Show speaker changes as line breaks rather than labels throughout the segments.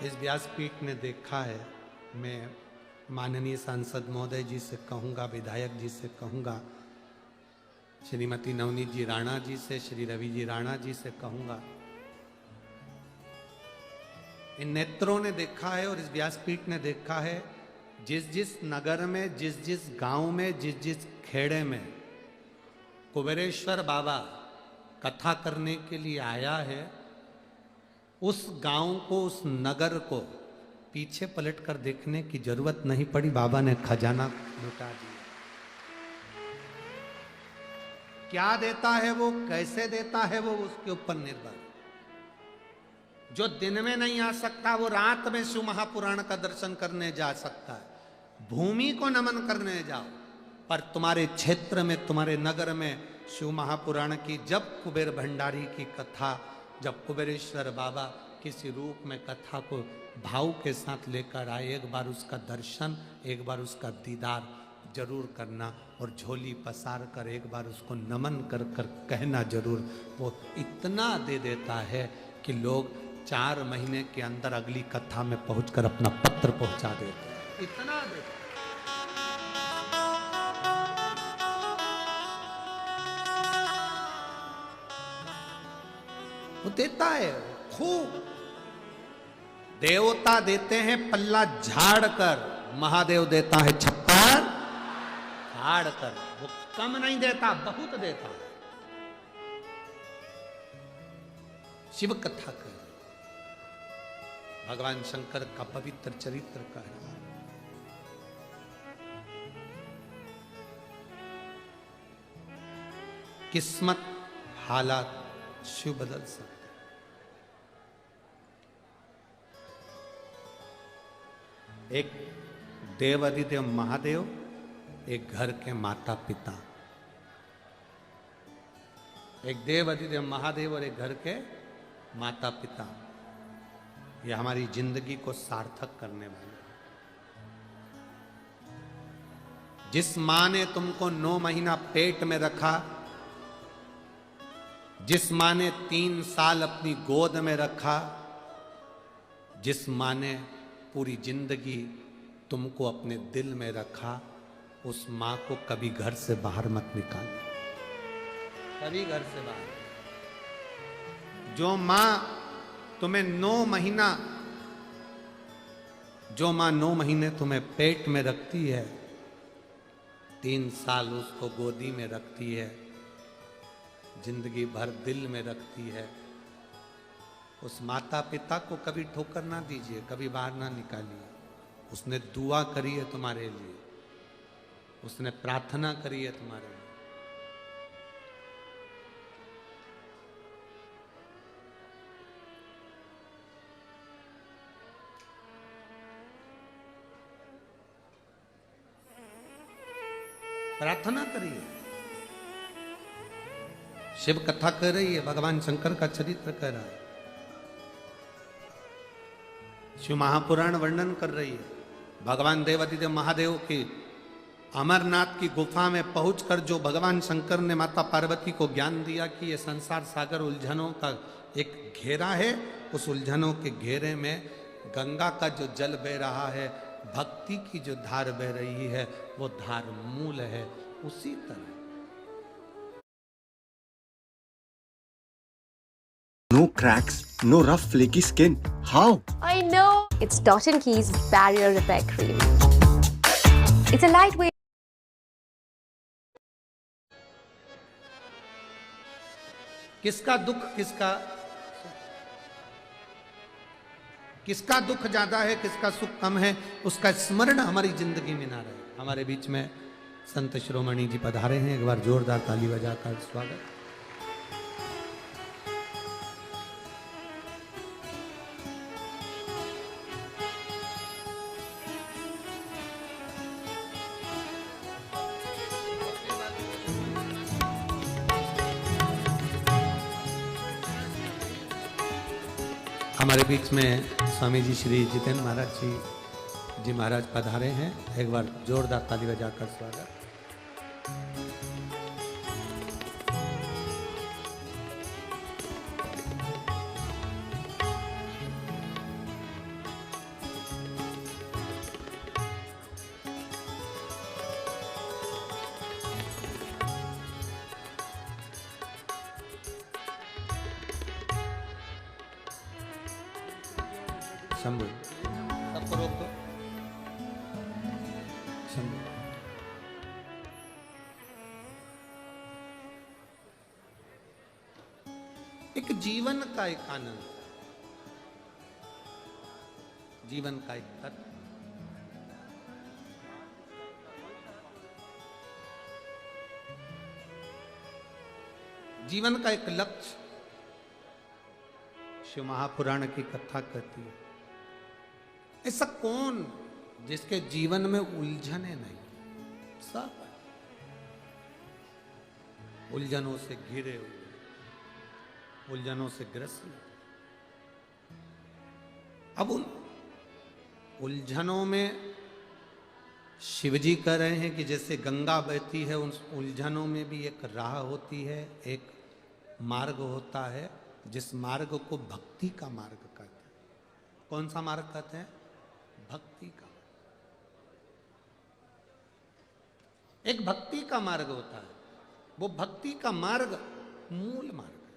इस व्यासपीठ ने देखा है, मैं माननीय सांसद महोदय जी से कहूँगा, विधायक जी से कहूँगा, श्रीमती नवनीत जी राणा जी से, श्री रवि जी राणा जी से कहूँगा, इन नेत्रों ने देखा है और इस व्यासपीठ ने देखा है, जिस जिस नगर में, जिस जिस गांव में, जिस जिस खेड़े में कुबेरेश्वर बाबा कथा करने के लिए आया है, उस गांव को, उस नगर को पीछे पलटकर देखने की जरूरत नहीं पड़ी। बाबा ने खजाना लुटा दिया। क्या देता है वो, कैसे देता है वो, उसके ऊपर निर्भर। जो दिन में नहीं आ सकता वो रात में शिव महापुराण का दर्शन करने जा सकता है। भूमि को नमन करने जाओ, पर तुम्हारे क्षेत्र में, तुम्हारे नगर में शिव महापुराण की जब कुबेर भंडारी की कथा, जब कुबेरेश्वर बाबा किसी रूप में कथा को भाव के साथ लेकर आए, एक बार उसका दर्शन, एक बार उसका दीदार जरूर करना और झोली पसार कर एक बार उसको नमन कर कर कहना जरूर। वो इतना दे देता है कि लोग 4 महीने के अंदर अगली कथा में पहुंचकर अपना पत्र पहुंचा देते हैं। इतना देते। वो देता है खूब। देवता देते हैं पल्ला झाड़ कर, महादेव देता है छप्पर फाड़ कर। वो कम नहीं देता, बहुत देता। शिव कथा कर भगवान शंकर का पवित्र चरित्र का है। किस्मत, हालात शिव बदल सकते। एक देवाधिदेव महादेव, एक घर के माता पिता। एक देवाधिदेव महादेव और एक घर के माता पिता, ये हमारी जिंदगी को सार्थक करने वाले। जिस मां ने तुमको 9 महीना पेट में रखा, जिस मां ने 3 साल अपनी गोद में रखा, जिस मां ने पूरी जिंदगी तुमको अपने दिल में रखा, उस मां को कभी घर से बाहर मत निकालना, कभी घर से बाहर। जो मां तुम्हें 9 महीना, जो मां 9 महीने तुम्हें पेट में रखती है, 3 साल उसको गोदी में रखती है, जिंदगी भर दिल में रखती है, उस माता पिता को कभी ठोकर ना दीजिए, कभी बाहर ना निकालिए। उसने दुआ करी है तुम्हारे लिए, उसने प्रार्थना करी है तुम्हारे लिए। प्रार्थना करिए। शिव कथा कर रही है, भगवान शंकर का चरित्र कर रहा है, शिव महापुराण वर्णन कर रही है। भगवान देवाधिदेव महादेव की अमरनाथ की गुफा में पहुंचकर जो भगवान शंकर ने माता पार्वती को ज्ञान दिया कि ये संसार सागर उलझनों का एक घेरा है, उस उलझनों के घेरे में गंगा का जो जल बह रहा है, भक्ति की जो धार बह रही है, वो धार मूल है। उसी तरह
No cracks, no rough flaky skin. How?
I know. It's Dot & Key's Barrier Repair Cream. It's a lightweight.
किसका दुख, किसका दुख ज्यादा है, किसका सुख कम है, उसका स्मरण हमारी जिंदगी में ना रहे। हमारे बीच में संत शिरोमणि जी पधारे हैं, एक बार जोरदार ताली बजाकर स्वागत। हमारे बीच में स्वामी जी श्री जितेंद्र महाराज जी महाराज पधारे हैं, एक बार जोरदार ताली बजाकर स्वागत। शंभू सबको रोक दो। शंभू एक जीवन का एक आनंद, जीवन का एक तत्व, जीवन का एक लक्ष्य शिव महापुराण की कथा कहती है। ऐसा कौन जिसके जीवन में उलझने नहीं, सब उलझनों से घिरे हुए, उलझनों से ग्रसित। अब उन उलझनों में शिवजी कह रहे हैं कि जैसे गंगा बहती है, उन उलझनों में भी एक राह होती है, एक मार्ग होता है, जिस मार्ग को भक्ति का मार्ग कहते हैं। कौन सा मार्ग कहते हैं? भक्ति का। एक भक्ति का मार्ग होता है, वो भक्ति का मार्ग मूल मार्ग है।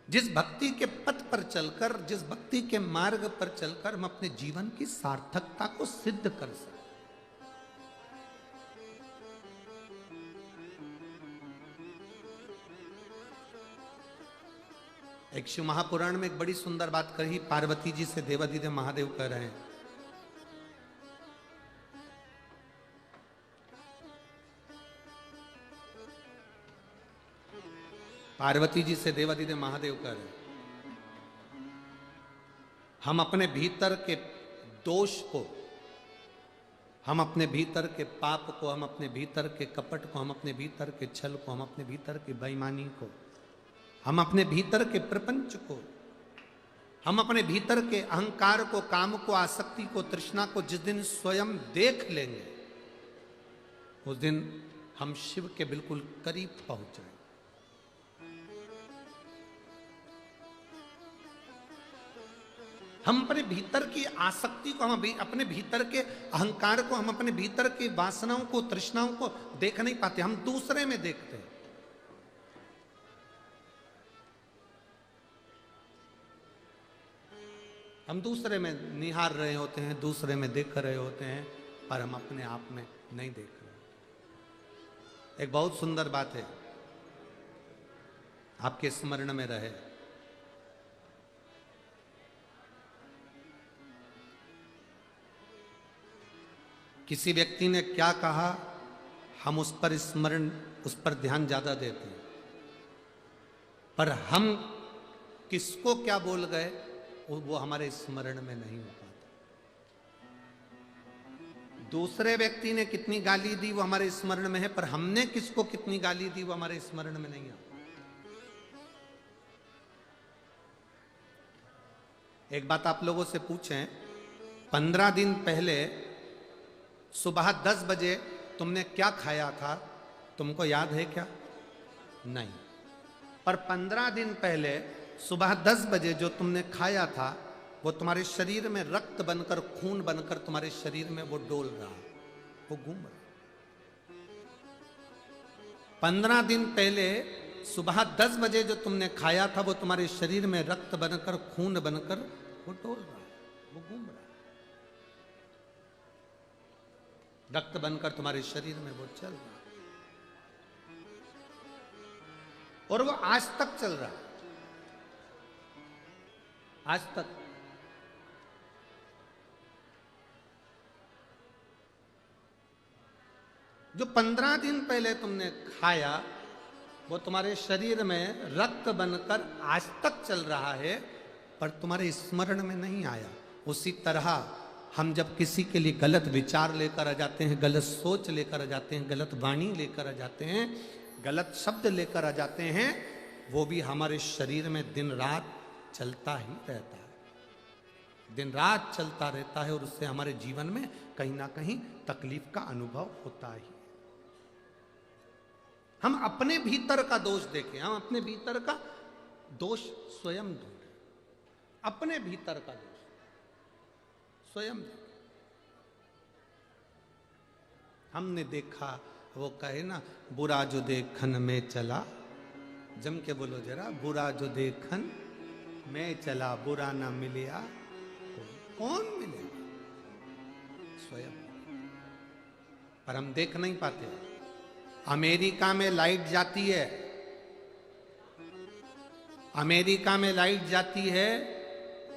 जिस भक्ति के पथ पर चलकर, जिस भक्ति के मार्ग पर चलकर हम अपने जीवन की सार्थकता को सिद्ध कर सकते। एक शिव महापुराण में एक बड़ी सुंदर बात कही, पार्वती जी से देवाधिदेव महादेव कह रहे हैं, पार्वती जी से देवाधिदेव महादेव कह रहे हैं, हम अपने भीतर के दोष को, हम अपने भीतर के पाप को, हम अपने भीतर के कपट को, हम अपने भीतर के छल को, हम अपने भीतर की बेईमानी को, हम अपने भीतर के प्रपंच को, हम अपने भीतर के अहंकार को, काम को, आसक्ति को, तृष्णा को जिस दिन स्वयं देख लेंगे, उस दिन हम शिव के बिल्कुल करीब पहुंच जाएंगे। हम अपने भीतर की आसक्ति को, हम अपने भीतर के अहंकार को, हम अपने भीतर की वासनाओं को, तृष्णाओं को देख नहीं पाते, हम दूसरे में देखते हैं। हम दूसरे में निहार रहे होते हैं, दूसरे में देख रहे होते हैं, पर हम अपने आप में नहीं देख रहे। एक बहुत सुंदर बात है, आपके स्मरण में रहे। किसी व्यक्ति ने क्या कहा, हम उस पर स्मरण, उस पर ध्यान ज्यादा देते हैं, पर हम किसको क्या बोल गए वो हमारे स्मरण में नहीं हो पाता। दूसरे व्यक्ति ने कितनी गाली दी वो हमारे स्मरण में है, पर हमने किसको कितनी गाली दी वो हमारे स्मरण में नहीं आता। एक बात आप लोगों से पूछें, 15 दिन पहले सुबह 10 बजे तुमने क्या खाया था, तुमको याद है क्या? नहीं। पर 15 दिन पहले सुबह 10 बजे जो तुमने खाया था वो तुम्हारे शरीर में रक्त बनकर, खून बनकर तुम्हारे शरीर में वो डोल रहा, वो घूम रहा। 15 दिन पहले सुबह 10 बजे जो तुमने खाया था वो तुम्हारे शरीर में रक्त बनकर, खून बनकर वो डोल रहा, वो घूम रहा। रक्त बनकर तुम्हारे शरीर में वो चल रहा, और वो आज तक चल रहा, आज तक। जो 15 दिन पहले तुमने खाया वो तुम्हारे शरीर में रक्त बनकर आज तक चल रहा है, पर तुम्हारे स्मरण में नहीं आया। उसी तरह हम जब किसी के लिए गलत विचार लेकर आ जाते हैं, गलत सोच लेकर आ जाते हैं, गलत वाणी लेकर आ जाते हैं, गलत शब्द लेकर आ जाते हैं, वो भी हमारे शरीर में दिन रात चलता ही रहता है, दिन रात चलता रहता है, और उससे हमारे जीवन में कहीं ना कहीं तकलीफ का अनुभव होता ही। हम अपने भीतर का दोष देखें, हम अपने भीतर का दोष स्वयं ढूंढें, अपने भीतर का दोष स्वयं देखें। हमने देखा, वो कहे ना, बुरा जो देखन में चला जम के बोलो जरा, बुरा जो देखन मैं चला, बुरा ना मिलिया कौन मिलेगा, स्वयं। पर हम देख नहीं पाते। अमेरिका में लाइट जाती है, अमेरिका में लाइट जाती है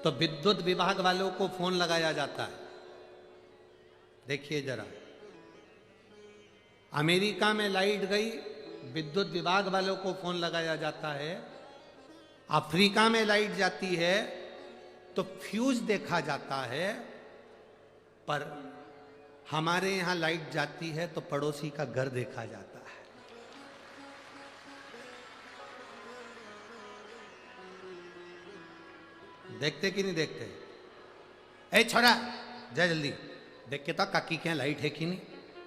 तो विद्युत विभाग वालों को फोन लगाया जाता है। देखिए जरा, अमेरिका में लाइट गई, विद्युत विभाग वालों को फोन लगाया जाता है। अफ्रीका में लाइट जाती है तो फ्यूज देखा जाता है। पर हमारे यहां लाइट जाती है तो पड़ोसी का घर देखा जाता है। देखते कि नहीं देखते? ए छोरा, जा जल्दी देख के तो काकी के यहाँ लाइट है कि नहीं।